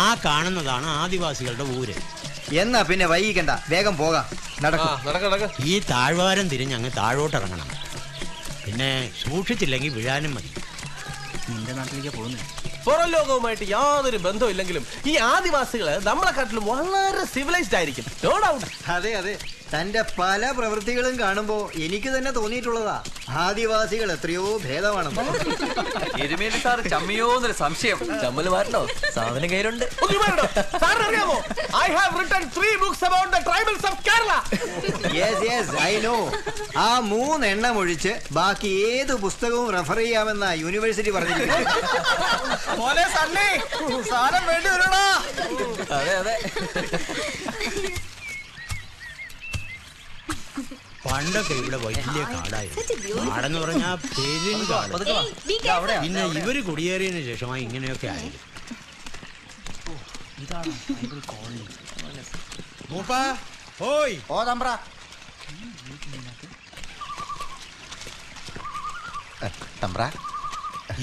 ആ കാണുന്നതാണ് ആദിവാസികളുടെ ഊര്. എന്നാ പിന്നെ വൈകിക്കണ്ട, വേഗം പോകാം. ഈ താഴ്വാരം തിരിഞ്ഞ് അങ്ങ് താഴോട്ടിറങ്ങണം. പിന്നെ സൂക്ഷിച്ചില്ലെങ്കിൽ വീഴാനും മതി. നിന്റെ നാട്ടിലേക്ക് പോകുന്നു. പുറം ലോകവുമായിട്ട് യാതൊരു ബന്ധവും ഇല്ലെങ്കിലും ഈ ആദിവാസികള് നമ്മളെക്കാട്ടിലും വളരെ സിവിലൈസ്ഡ് ആയിരിക്കും. No doubt. അതെ അതെ, തന്റെ പല പ്രവൃത്തികളും കാണുമ്പോ എനിക്ക് തന്നെ തോന്നിയിട്ടുള്ളതാ ആദിവാസികൾ എത്രയോ ഭേദമാണെന്ന്. എരുമേലി സാർ ചമ്മിയോന്നൊരു സംശയം. ചമ്മല് മാറ്റണോ? സാധനം കയ്യിലുണ്ട്. അറിയാമോ, I have written 3 books about the tribals of Kerala. Yes, yes, I know. ആ 3 എണ്ണം ഒഴിച്ച് ബാക്കി ഏത് പുസ്തകവും റെഫർ ചെയ്യാമെന്നാ യൂണിവേഴ്സിറ്റി പറഞ്ഞിരിക്കുന്നത്. അതെ അതെ. പണ്ടൊക്കെ ഇവിടെ വലിയ കാടായിരുന്നു. കാടെന്ന് പറഞ്ഞാ പെരും കാട്. പിന്നെ ഇവര് കുടിയേറിയതിനു ശേഷമായി ഇങ്ങനെയൊക്കെ ആയിരുന്നു.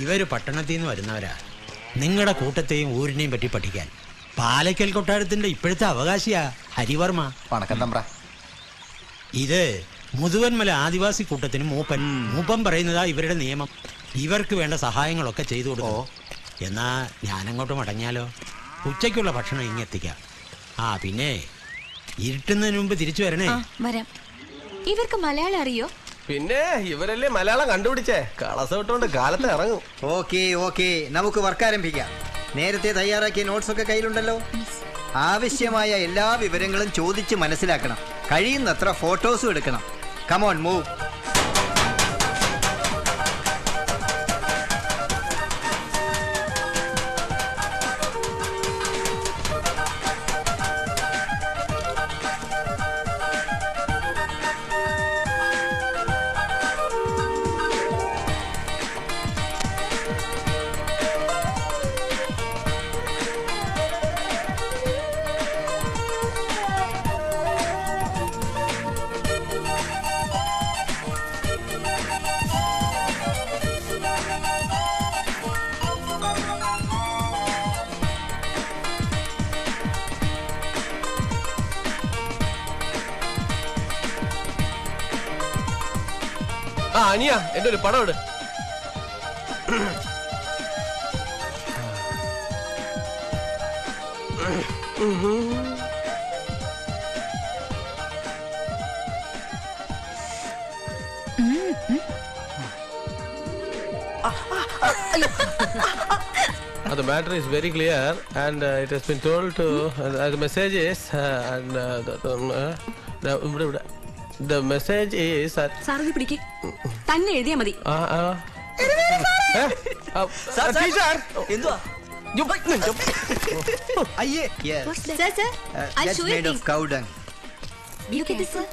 ഇവര് പട്ടണത്തിൽ നിന്ന് വരുന്നവരാ. നിങ്ങളുടെ കൂട്ടത്തെയും ഊരിനെയും പറ്റി പഠിക്കാൻ. പാലക്കൽ കൊട്ടാരത്തിന്റെ ഇപ്പോഴത്തെ അവകാശിയാ ഹരിവർമ്മ. വണക്കം തമ്പ്ര. ഇത് മുതുവന്മല ആദിവാസി കൂട്ടത്തിന് മൂപ്പൻ പറയുന്നതാ ഇവരുടെ നിയമം. ഇവർക്ക് വേണ്ട സഹായങ്ങളൊക്കെ ചെയ്തു കൊടുക്കോ. എന്നാ ഞാനങ്ങോട്ട് മടങ്ങിയാലോ? ഉച്ചയ്ക്കുള്ള ഭക്ഷണം ഇങ്ങെത്തിക്കാം. പിന്നെ ഇരുട്ടുന്നതിന് മുമ്പ് തിരിച്ചു വരണേ. വരാം. ഇവർക്ക് മലയാളം അറിയോ? പിന്നെ ഇവരല്ലേ മലയാളം കണ്ടുപിടിച്ചേ. കളസം ഇട്ടുകൊണ്ട് കാലത്ത് ഇറങ്ങും. ഓക്കെ, നമുക്ക് വർക്ക് ആരംഭിക്കാം. നേരത്തെ തയ്യാറാക്കിയ നോട്ട്സ് ഒക്കെ കയ്യിലുണ്ടല്ലോ. ആവശ്യമായ എല്ലാ വിവരങ്ങളും ചോദിച്ച് മനസ്സിലാക്കണം. കഴിയുന്നത്ര ഫോട്ടോസും എടുക്കണം. Come on, move. അനിയ എന്റെ ഒരു പടം ഇട്. The matter is very clear and it has been told to the message is and the message is സാറിന് പിടിക്ക്. തന്നെ എഴുതിയാ മതി. ടീച്ചർ എന്തുവാ? അയ്യേ, yes. Sir, That's made of cow dung. look at this, sir.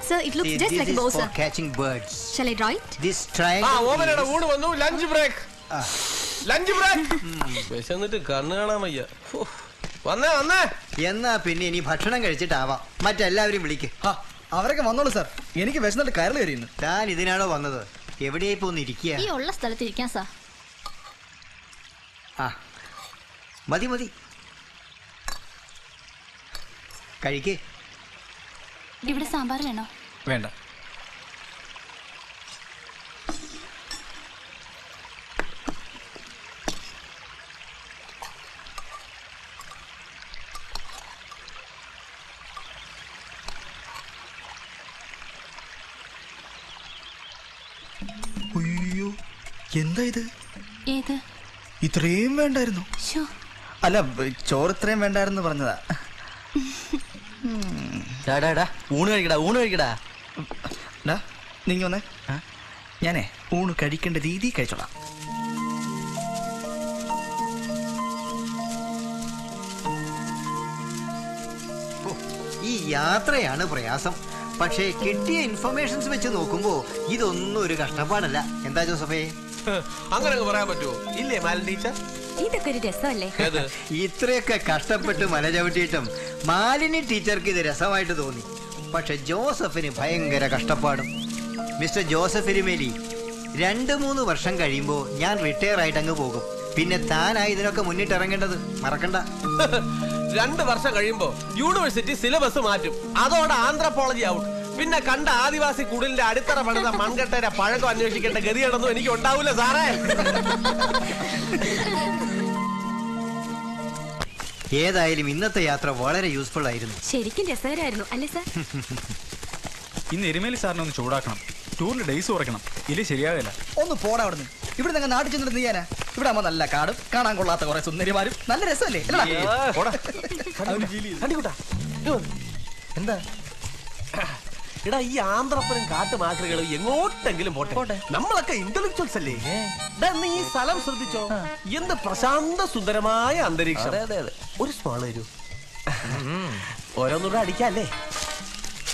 Sir, it looks See, just this like a is bow, for sir. catching birds. Shall I draw it? This triangle ഓമനയുടെ is... ഊണ് വന്നു. Lunch break. വിശന്നിട്ട് കണ്ണു കാണാൻ വയ്യ. വന്നേ. എന്നാ പിന്നെ ഇനി ഭക്ഷണം കഴിച്ചിട്ടാവാം. മറ്റെല്ലാവരും വിളിക്ക്. അവരൊക്കെ വന്നോളൂ സാർ. എനിക്ക് വിശന്നിട്ട് കയറി കയറിയുന്നു. താൻ ഇതിനാണോ വന്നത്? എവിടെയായി പോന്നിരിക്കുക? ഈ ഉള്ള സ്ഥലത്ത് ഇരിക്കാം സാർ. മതി കഴിക്കേ. ഇവിടെ സാമ്പാർ വേണോ? വേണ്ട. അയ്യോ, എന്താ ഇത്? ഏത്? ഇത്രയും വേണ്ടായിരുന്നു. അല്ല, ചോറ് ഇത്രയും വേണ്ടായിരുന്നു പറഞ്ഞതാ. ഊണ് കഴിക്കടാ. നീ വന്നേ. ഞാനേ ഊണ് കഴിക്കേണ്ട രീതി കഴിച്ചോളാം. ഈ യാത്രയാണ് പ്രയാസം. പക്ഷേ കിട്ടിയ ഇൻഫർമേഷൻസ് വെച്ച് നോക്കുമ്പോ ഇതൊന്നും ഒരു കഷ്ടപ്പാടല്ല. എന്താ ജോസഫേ? അങ്ങനെ പറയാൻ പറ്റുമോ? ഇല്ലേ മാലൻ ടീച്ചർ? ഇതൊക്കെ ഒരു രസമല്ലേ? ഇത്രയൊക്കെ കഷ്ടപ്പെട്ട് മല ചവിട്ടിയിട്ടും മാലിനി ടീച്ചർക്ക് ഇത് രസമായിട്ട് തോന്നി. പക്ഷെ ജോസഫിന് ഭയങ്കര കഷ്ടപ്പാടും. മിസ്റ്റർ ജോസഫ് എരുമേലി, 2-3 വർഷം കഴിയുമ്പോൾ ഞാൻ റിട്ടയർ ആയിട്ട് അങ്ങ് പോകും. പിന്നെ താനായി ഇതിനൊക്കെ മുന്നിട്ടിറങ്ങേണ്ടത് മറക്കണ്ട. 2 വർഷം കഴിയുമ്പോ യൂണിവേഴ്സിറ്റി സിലബസ് മാറ്റും. അതോടെ ആന്ത്രപ്പോളജി ആവും. പിന്നെ കണ്ട ആദിവാസി കുടിലിന്റെ അടിത്തറ പണിത മൺകട്ടയുടെ പഴക്കം അന്വേഷിക്കേണ്ട ഗതിയാണെന്നും എനിക്ക് ഉണ്ടാവൂല സാറേ. ഏതായാലും ഇന്നത്തെ യാത്ര വളരെ യൂസ്ഫുൾ ആയിരുന്നു. ശരിക്കും രസകരമായിരുന്നു അല്ലേ സാർ? ഇന്ന് എരുമേലി സാറിനെ ഒന്ന് ചൂടാക്കണം. ടൂറിൽ ഡേയ്സ് കുറയ്ക്കണം. ഇല്ലേ ശരിയാവില്ല. ഒന്ന് പോടാ അവിടുന്ന്. ഇവിടെ നിങ്ങൾ നാട്ടിൽ ചെന്നിട്ട് നീയാനാ? ഇവിടെ ആകുമ്പോ നല്ല കാടും കാണാൻ കൊള്ളാത്ത കുറെ സുന്ദരിമാരും നല്ല രസമല്ലേ? എന്താ എടാ ഈ ആന്ധ്രപ്പനും കാട്ടുമാക്രികളും എങ്ങോട്ടെങ്കിലും പോട്ടെ, നമ്മളൊക്കെ ഇന്റലക്ച്വൽസ് അല്ലേ? നീ ഈ സ്ഥലം ശ്രദ്ധിച്ചോ? എന്ത് പ്രശാന്ത സുന്ദരമായ അന്തരീക്ഷം. ഒരു സ്മോൾ വരൂ, ഓരോന്നൂടെ അടിക്കല്ലേ.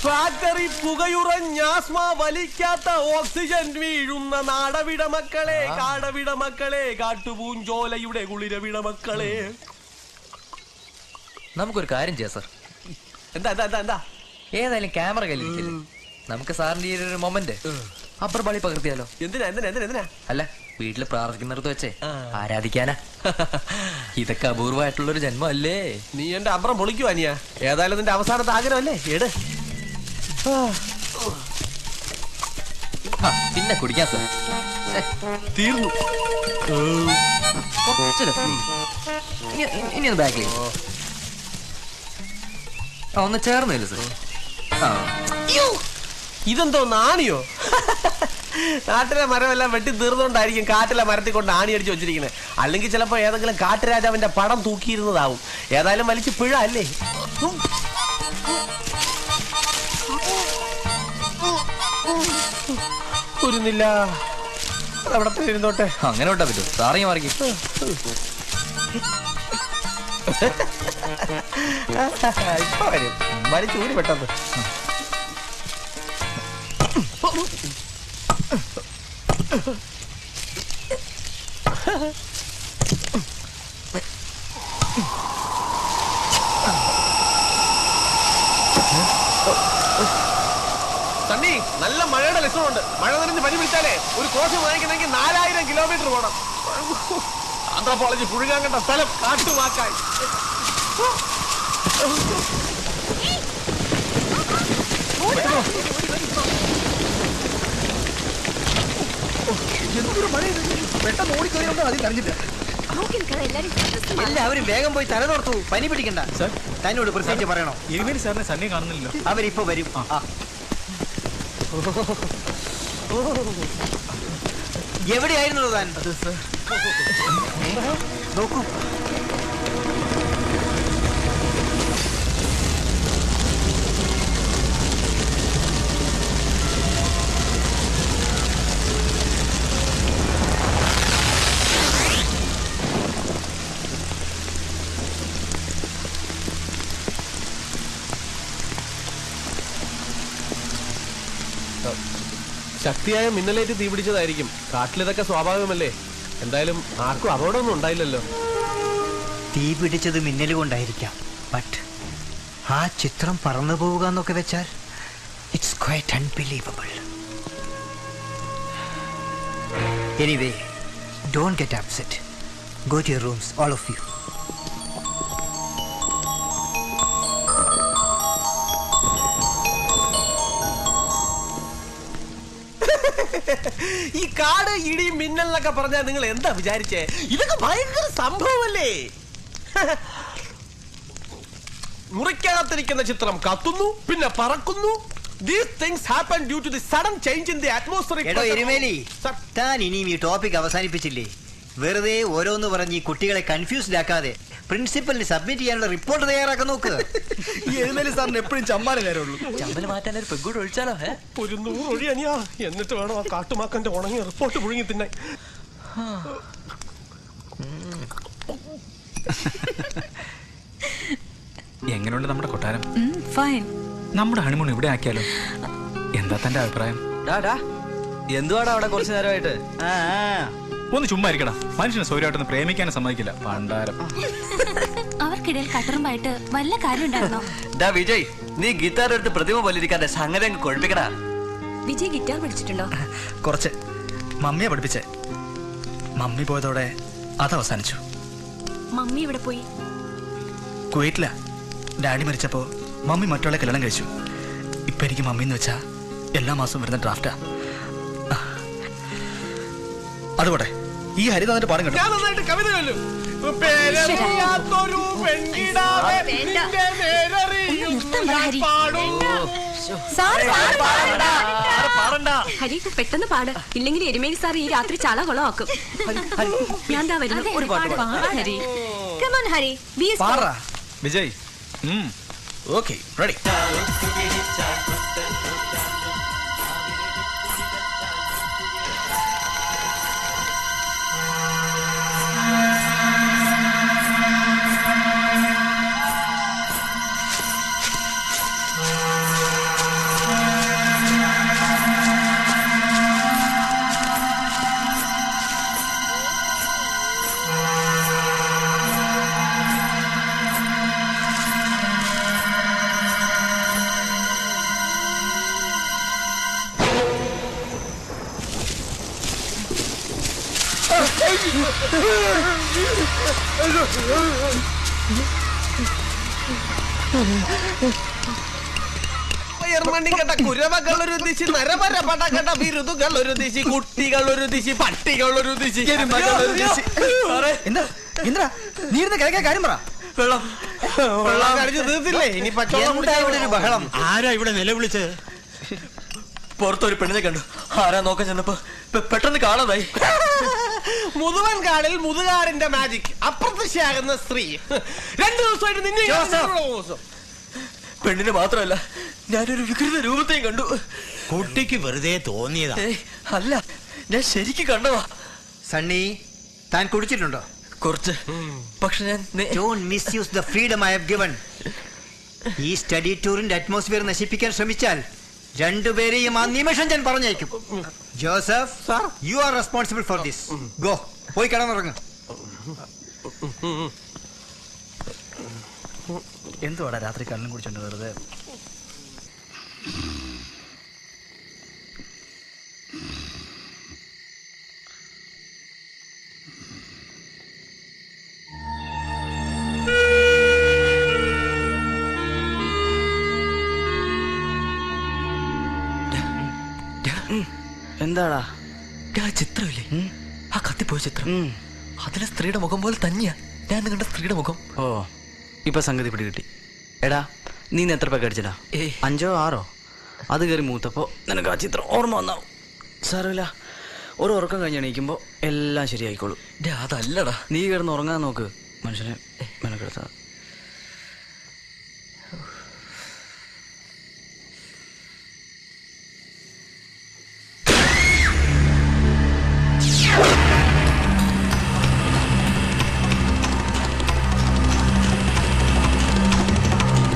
ഫാക്ടറി പുകയുറഞ്ഞാസ്മ വലിക്കാത്ത ഓക്സിജൻ വീഴുന്ന നാടവിട മക്കളെ, കാടവിട മക്കളെ, കാട്ടുപൂഞ്ചോലയുടെ കുളിരവിട മക്കളെ. നമുക്കൊരു കാര്യം ചെയ്യാം സാർ. എന്താ എന്താ എന്താ എന്താ ഏതായാലും ക്യാമറ കയ്യിലിരിക്കില്ലേ, നമുക്ക് സാറിന്റെ ഈ ഒരു മൊമെന്റ് അപ്പർ പാളി പകർത്തിയാലോ? എന്തിനാ എന്തിനാ എന്തിനാ എന്തിനാ? അല്ല, വീട്ടില് പ്രാർത്ഥിക്കുന്നിടത്ത് വെച്ചേ ആരാധിക്കാനാ. ഇതൊക്കെ അപൂർവമായിട്ടുള്ളൊരു ജന്മം അല്ലേ? നീ എന്റെ അബ്രം പൊളിക്കുവാ നീയാ. ഏതായാലും നിന്റെ അവസാനത്തെ ആഗ്രഹമല്ലേ? എട് പിന്നെ കുടിക്കാൻ സാർ. തീർന്നു. ഇനി ഒന്ന് ബാക്കിൽ ഒന്ന് ചേർന്നില്ല സാർ. ഇതെന്തോ നാണിയോ? നാട്ടിലെ മരമെല്ലാം വെട്ടി തീർന്നുകൊണ്ടായിരിക്കും കാട്ടിലെ മരത്തിൽ കൊണ്ട് ആണി അടിച്ചു വെച്ചിരിക്കുന്നത്. അല്ലെങ്കിൽ ചിലപ്പോ ഏതെങ്കിലും കാട്ടുരാജാവിന്റെ പടം തൂക്കിയിരുന്നതാവും. ഏതായാലും വലിച്ചു പിഴ അല്ലേ? ഒരുന്നില്ല, അതവിടെ ഇരുന്നോട്ടെ. അങ്ങനെ വിട്ടാ പറ്റും. സാറിങ്ങി മാറിക്കും. ഇപ്പൊ വരും, വലിച്ചൂരി പെട്ടെന്ന്. സണ്ണി, നല്ല മഴയുടെ ലക്ഷണമുണ്ട്. മഴ നനഞ്ഞ് പനി പിടിച്ചാലേ ഒരു കോശം വാങ്ങിക്കണമെങ്കിൽ 4000 കിലോമീറ്റർ പോകണം. ആന്ത്രപ്പോളജി പുഴുകാൻ കണ്ട സ്ഥലം കാട്ടുവാക്കായി. പെട്ടെന്ന് ഓടിക്കഴിയുമ്പോ അതിൽ അറിഞ്ഞില്ല. എല്ലാവരും വേഗം പോയി തല തോർത്തു. പനി പിടിക്കണ്ട. തന്നോട് പ്രത്യേകിച്ച് പറയണോ? എരുമേലി സാറിനെ സണ്ണി കാണുന്നില്ലല്ലോ. അവരിപ്പോ വരും. എവിടെയായിരുന്നു താൻ? നോക്കൂ, ശക്തിയായ മിന്നലേറ്റ് തീപിടിച്ചതായിരിക്കും. കാട്ടിലിതൊക്കെ സ്വാഭാവികമല്ലേ. എന്തായാലും ആർക്കും അപകടമൊന്നും ഉണ്ടായില്ലല്ലോ. തീ പിടിച്ചത് മിന്നൽ കൊണ്ടായിരിക്കാം. ബട്ട് ആ ചിത്രം പറന്നു പോവുക എന്നൊക്കെ വെച്ചാൽ it's quite unbelievable. Anyway, don't get upset. Go to your rooms, all of you. ഈ കാട് ഇടി മിന്നൽ എന്നൊക്കെ പറഞ്ഞാൽ നിങ്ങൾ എന്താ വിചാരിച്ചേ? ഇതൊക്കെ ഭയങ്കര സംഭവമല്ലേ. മുറിക്കകത്തിരിക്കുന്ന ചിത്രം കത്തുന്നു, പിന്നെ പറക്കുന്നു. These things happen due to the sudden change in the atmospheric എടോ എരുമേലി, താൻ ഇനിയും ഈ ടോപ്പിക് അവസാനിപ്പിച്ചില്ലേ? വെറുതെ ഓരോന്ന് പറഞ്ഞ് ഈ കുട്ടികളെ കൺഫ്യൂസ്ഡ് ആക്കാതെ പ്രിൻസിപ്പലിന് സബ്മിറ്റ് ചെയ്യാനുള്ള റിപ്പോർട്ട് തയ്യാറാക്കാൻ നോക്ക്. ഈ എഴുന്നേലി സാറിന് എപ്പോഴും ചമ്മാനെ നേരമുള്ളൂ. ചമ്മല് മാറ്റാൻ ഒരു പെഗ്ഗൂട് ഒഴിച്ചാലോ? ഒരു 100 ഒഴിയണിയാ. എന്നിട്ട് വേണം ആ കാട്ടുമാക്കന്റെ ഉണങ്ങിയ റിപ്പോർട്ട് മുഴുങ്ങി തിന്നാൻ. എങ്ങനെയുണ്ട് നമ്മുടെ കൊട്ടാരം? ഫൈൻ. നമ്മുടെ ഹണിമൂൺ ഇവിടെ ആക്കിയാലോ? എന്താ തന്റെ അഭിപ്രായം? എന്തുവാടാ അവിടെ കുറച്ചു നേരമായിട്ട്? ഒന്ന് ചുമ്മാ ഇരിക്കടാ. മനുഷ്യനെ സൗകര്യമായിട്ടൊന്ന് പ്രേമിക്കാനും സമ്മതിക്കില്ല. പണ്ടാരം. അവർക്കിടയിൽ കട്ടറുമായിട്ട് വല്ല കാര്യം ഉണ്ടായിരുന്നോ? വിജയ്, നീ ഗിറ്റാർ എടുത്ത് പ്രതിമ പോലിരിക്കാതെ സംഗതി അങ്ങ് കൊഴപ്പിക്കടാ. വിജയ് ഗിറ്റാർ പഠിച്ചിട്ടുണ്ടോ? കുറച്ച്. മമ്മിയെ പഠിപ്പിച്ചേ. മമ്മി പോയതോടെ അത് അവസാനിച്ചു. മമ്മി ഇവിടെ പോയി? കുവൈറ്റില. ഡാഡി മരിച്ചപ്പോൾ മമ്മി മറ്റുള്ള കല്യാണം കഴിച്ചു. ഇപ്പം എനിക്ക് മമ്മി എന്ന് വെച്ചാൽ എല്ലാ മാസവും വരുന്ന ഡ്രാഫ്റ്റാ. അതുപോട്ടെ, ഈ ഹരി തന്നിട്ട് പാടും കേട്ടോ. ഞാൻ നന്നായിട്ട് കവിത ചൊല്ലും. പേരറിയാത്തൊരു പെൺകിടാവേ നിന്റെ നേരറിയും പാടും. ഹരി പെട്ടെന്ന് പാട്, ഇല്ലെങ്കിൽ എരുമേലി സാർ ഈ രാത്രി ചാള കൊളമാക്കും. ഞാൻ എന്താ വരുന്നത്? ഒരു പാട് ഹരി. Come on, Hari. പാടാ വിജയ്. Okay, ready. കേട്ട കുരവകൾ ഒരു ദിശി, നരപര പടകട ബിരുദുകൾ ഒരു ദിശി, കുട്ടികൾ ഒരു ദിശി, പട്ടികൾ ഒരു ദിശി, എന്താ നീ ഇരുന്ന് കിഴക്കേ കാര്യം പറ. വെള്ളം വെള്ളം കടിച്ചു തീർത്തില്ലേ? ഇനി പച്ചവെള്ളം കുടിക്കാൻ ഇവിടെ ഒരു ബഹളം. ആരാ ഇവിടെ നിലവിളിച്ച്? പുറത്തൊരു പെണ്ണിനെ കണ്ടു. ആരാ നോക്കാൻ ചെന്നപ്പോ പെട്ടെന്ന് കാണാതായി. മുതുവൻ കാടിൽ മുതുകാടിന്റെ മാജിക്, അപ്രത്യക്ഷയാകുന്ന സ്ത്രീ. 2 ദിവസമായിട്ട് നിന്നെ പെണ്ണിന് മാത്രമല്ല, ഞാനൊരു വികൃത രൂപത്തെയും കണ്ടു. കുട്ടിക്ക് വെറുതെ തോന്നിയതാ. അല്ല, ഞാൻ ശരിക്കും കണ്ടതാ. സണ്ണി, താൻ കുടിച്ചിട്ടുണ്ടോ? കുറച്ച്. പക്ഷെ ഞാൻ Don't misuse the freedom I have given. ഈ സ്റ്റഡി ടൂറിന്റെ അറ്റ്മോസ്ഫിയർ നശിപ്പിക്കാൻ ശ്രമിച്ചാൽ രണ്ടുപേരെയും ആ നിമിഷം ഞാൻ പറഞ്ഞേക്കും. Joseph, you are responsible for this. Go, പോയി കിടന്നുറങ്ങ്. എന്തുവാടാ രാത്രി കള്ളും കുടിച്ചോണ്ട് വെറുതെ? എന്താടാ? ആ ചിത്രമില്ലേ, ആ കത്തിപ്പോയ ചിത്രം, അതിലെ സ്ത്രീയുടെ മുഖം പോലെ തന്നെയാ ഞാൻ കണ്ട സ്ത്രീയുടെ മുഖം. ഓ, ഇപ്പൊ സംഗതി പിടി കിട്ടി. എടാ, നീ എത്ര പേക്ക് അടിച്ചടാ? 5 or 6? അത് കയറി മൂത്തപ്പോ നിനക്ക് ആ ചിത്രം ഓർമ്മ വന്നാവും. സാരമില്ല, ഒരു ഉറക്കം കഴിഞ്ഞ് എണീക്കുമ്പോ എല്ലാം ശരിയായിക്കോളൂ. അതല്ലടാ, നീ കിടന്ന് ഉറങ്ങാൻ നോക്ക്. മനുഷ്യനെ മെനക്കെടുത്താ